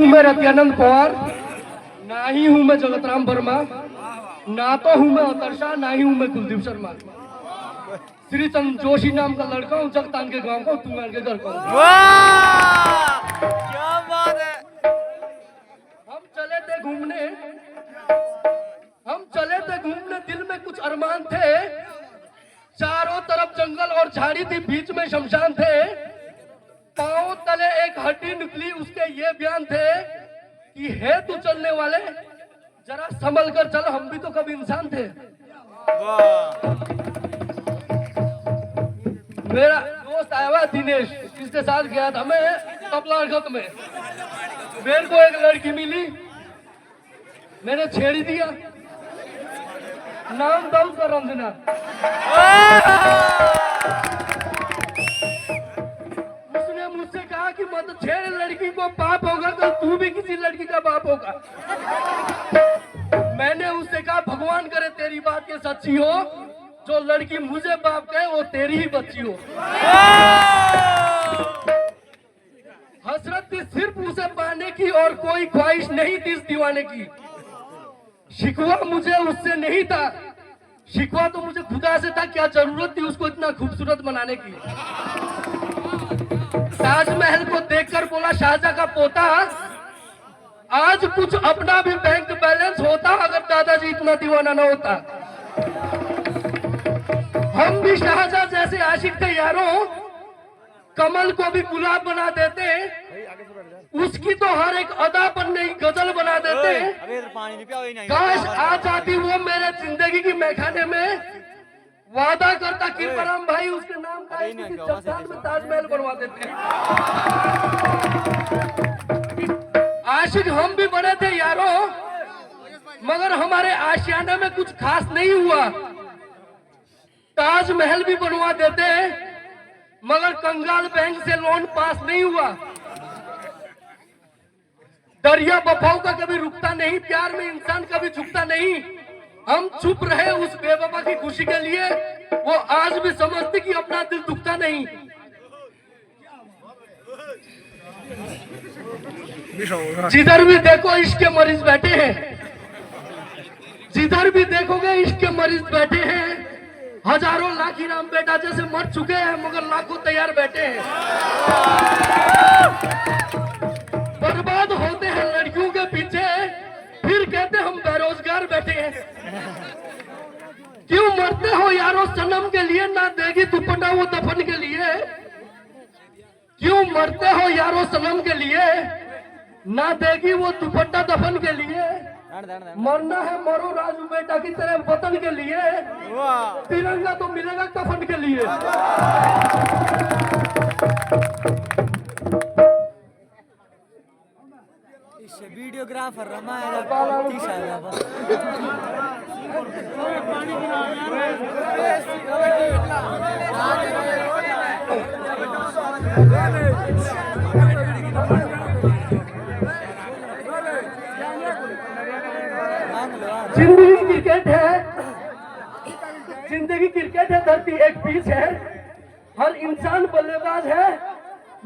मैं रत्यानंद पवार, ना ही हूं मैं जगतराम वर्मा, ना तो हूं मैं अतर्षा, ना ही हूं मैं कुलदीप शर्मा। श्री चंद जोशी नाम का लड़का हूं, जगतान के गांव का, तुंगान के घर का हूं। क्या बात है। हम चले थे घूमने, दिल में कुछ अरमान थे। चारों तरफ जंगल और झाड़ी थी, बीच में शमशान थे। पांव तले एक हड्डी निकली, उसके ये बयान थे कि है तू चलने वाले, जरा संभल कर चल, हम भी तो कभी इंसान थे। मेरा दोस्त आया हुआ दिनेश, इसके साथ गया था मैं तबलागत में। मेरे को एक लड़की मिली, मैंने छेड़ दिया, नाम था उसका रंजना। उसने मुझसे कहा कि मत छेड़, लड़की को पाप होगा तो तू भी किसी लड़की का बाप होगा। मैंने उससे कहा भगवान करे तेरी बात ये सच्ची हो, जो लड़की मुझे बाप कहे वो तेरी ही बच्ची हो। हसरत थी सिर्फ उसे पाने की और कोई ख्वाहिश नहीं थी इस दीवाने की। शिकवा मुझे उससे नहीं था, शिकवा तो मुझे खुदा से था, क्या जरूरत थी उसको इतना खूबसूरत बनाने की। ताजमहल को देखकर बोला शाहजहां का पोता, आज कुछ अपना भी बैंक बैलेंस होता अगर दादाजी इतना दीवाना न होता। हम भी शाहजहां जैसे आशिक थे यारों, कमल को भी गुलाब बना देते, उसकी तो हर एक अदा पर नहीं गजल बना देते। काश आ जाती वो मेरे जिंदगी की मैखाने में, वादा करता कृपाराम भाई उसके नाम का चट्टान में ताजमहल बनवा देते। आशिक हम भी बने थे यारों, मगर हमारे आशियाने में कुछ खास नहीं हुआ। ताजमहल भी बनवा देते, मगर कंगाल बैंक से लोन पास नहीं हुआ। दरिया बफाओ का कभी रुकता नहीं, प्यार में इंसान कभी झुकता नहीं। हम चुप रहे उस बेवफा की खुशी के लिए, वो आज भी समझती कि अपना दिल दुखता नहीं। जिधर भी देखो इश्क के मरीज बैठे हैं, जिधर भी देखोगे इश्क के मरीज बैठे हैं। हजारों लाख इनाम बेटा जैसे मर चुके हैं, मगर लाखों तैयार बैठे हैं। बर्बाद होते हैं लड़कियों के पीछे, फिर कहते हम बेरोजगार बैठे हैं। क्यों मरते हो यारो सनम के लिए, ना देगी दुपट्टा वो दफन के लिए। क्यों मरते हो यारो सनम के लिए, ना देगी वो दुपट्टा दफन के लिए। मरना है मरो राजू बेटा की तरह वतन के लिए, तिरंगा तो मिलेगा कफन के लिए। वीडियोग्राफर रमा जिंदगी क्रिकेट है, जिंदगी क्रिकेट है, धरती एक पिच है। हर इंसान बल्लेबाज है,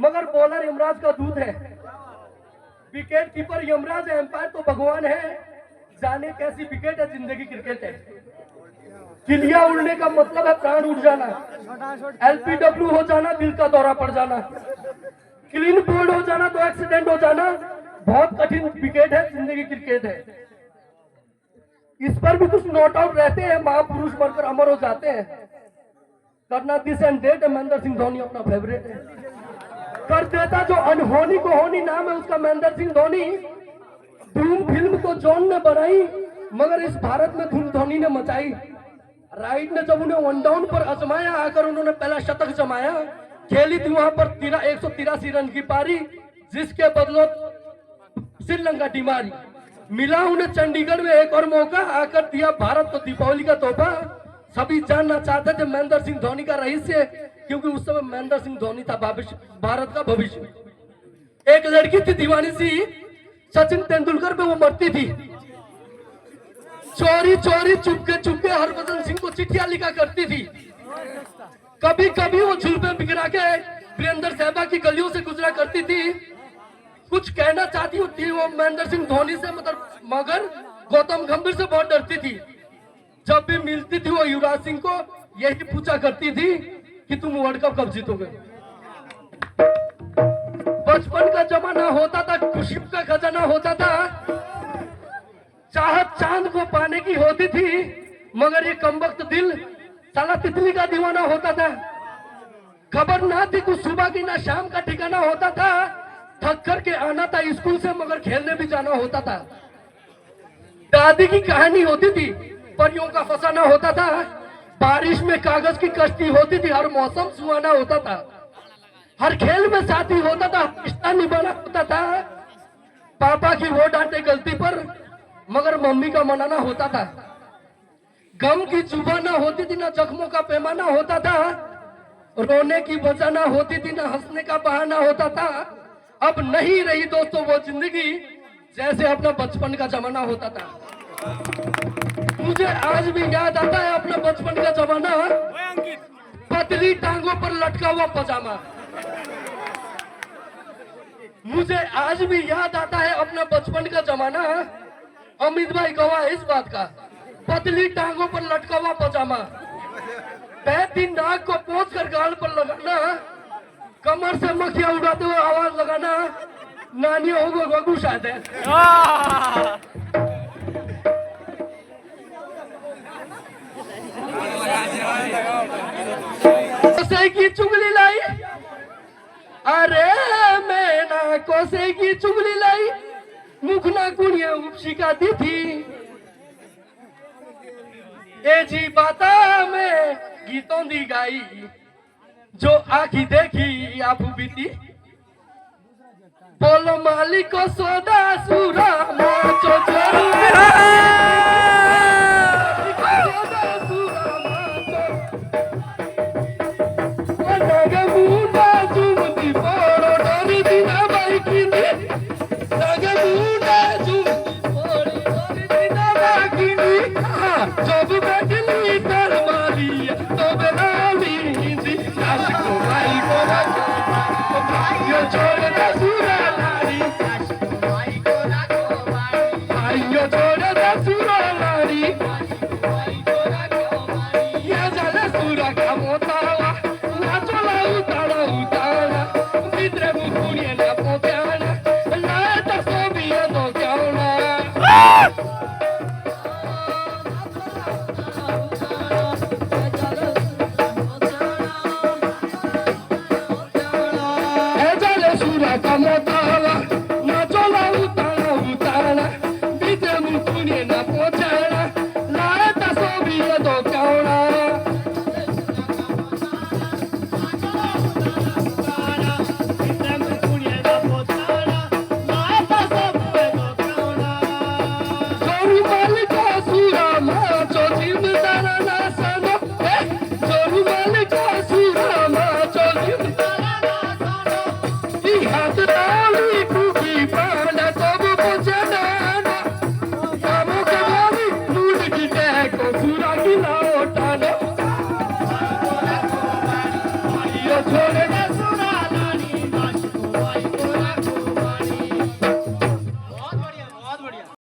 मगर बॉलर यमराज का दूत है। विकेट कीपर यमराज है, एम्पायर तो भगवान है। जाने कैसी विकेट है, जिंदगी क्रिकेट है। किलिया उड़ने का मतलब है प्राण उड़ जाना, LPW हो जाना, दिल का दौरा पड़ जाना, क्लीन बोल्ड हो जाना तो एक्सीडेंट हो जाना। बहुत कठिन विकेट है, जिंदगी क्रिकेट है। इस पर भी कुछ नोट आउट रहते हैं, महापुरुष बनकर अमर हो जाते हैं। करना this end date, Mahendra Singh Dhoni अपना फेवरेट है। कर देता जो अनहोनी को होनी, नाम है उसका महेंद्र सिंह धोनी। धूम फिल्म तो जॉन ने बनाई, मगर इस भारत में धूम धोनी ने मचाई। राइट ने जब उन्हें वन डाउन पर आजमाया, आकर उन्होंने पहला शतक जमाया। खेली थी वहां पर 183 रन की पारी, जिसके बदलो श्रीलंका टीमारी। मिला उन्हें चंडीगढ़ में एक और मौका, आकर दिया भारत को दीपावली का तोहफा। सभी जानना चाहते थे महेंद्र सिंह धोनी का रहस्य, क्योंकि उस समय महेंद्र सिंह धोनी था भारत का भविष्य। एक लड़की थी दीवानी सी, सचिन तेंदुलकर पे वो मरती थी। चोरी चोरी चुपके हरभजन सिंह को चिट्ठियां लिखा करती थी। कभी कभी वो झुलपे बिखरा के वीरेंद्र सहबा की गलियों से गुजरा करती थी। कुछ कहना चाहती थी वो महेंद्र सिंह धोनी से, मतलब मगर गौतम गंभीर से बहुत डरती थी। जब भी मिलती थी वो युवराज सिंह को यही पूछा करती थी कि तुम वर्ल्ड कप कब जीतोगे। बचपन का जमाना होता था, खुशी का खजाना होता था, चाहत चांद को पाने की होती थी, मगर ये कमबख्त दिल साला तितली का दीवाना होता था। खबर ना थी कुछ सुबह की ना शाम का ठिकाना होता था। थक कर के आना था स्कूल से, मगर खेलने भी जाना होता था। दादी की कहानी होती थी, परियों का फसाना होता था। बारिश में कागज की कश्ती होती थी, हर मौसम सुहाना होता था। हर खेल में साथी होता था, रिश्ता निभाना होता था। पापा की वो डांटे गलती पर, मगर मम्मी का मनाना होता था। गम की जुबान ना होती थी, ना जख्मों का पैमाना होता था। रोने की वजह ना होती थी, ना हंसने का बहाना होता था। अब नहीं रही दोस्तों वो जिंदगी जैसे अपना बचपन का जमाना होता था। मुझे आज भी याद आता है अपना बचपन का जमाना, पतली टांगों पर लटका हुआ पजामा। मुझे आज भी याद आता है अपना बचपन का जमाना, अमित भाई गवाह है इस बात का। पतली टांगों पर लटका हुआ पजामा, पैती नाक को पोंछ कर गाल पर लगाना, कमर से मक्खियां उड़ाते हुए आवाज लगाना, नानी होगो गगू शायद है। कोसे की चुगली लाई, अरे मैं ना कोसे की चुगली लाई, मुखना कुड़िया उपशिकाती थी। ए जी बाता में गीतों दी गाई, जो आखी देखी आप बीती। बोलो मालिक को सोदा सूरा माचो जरूर,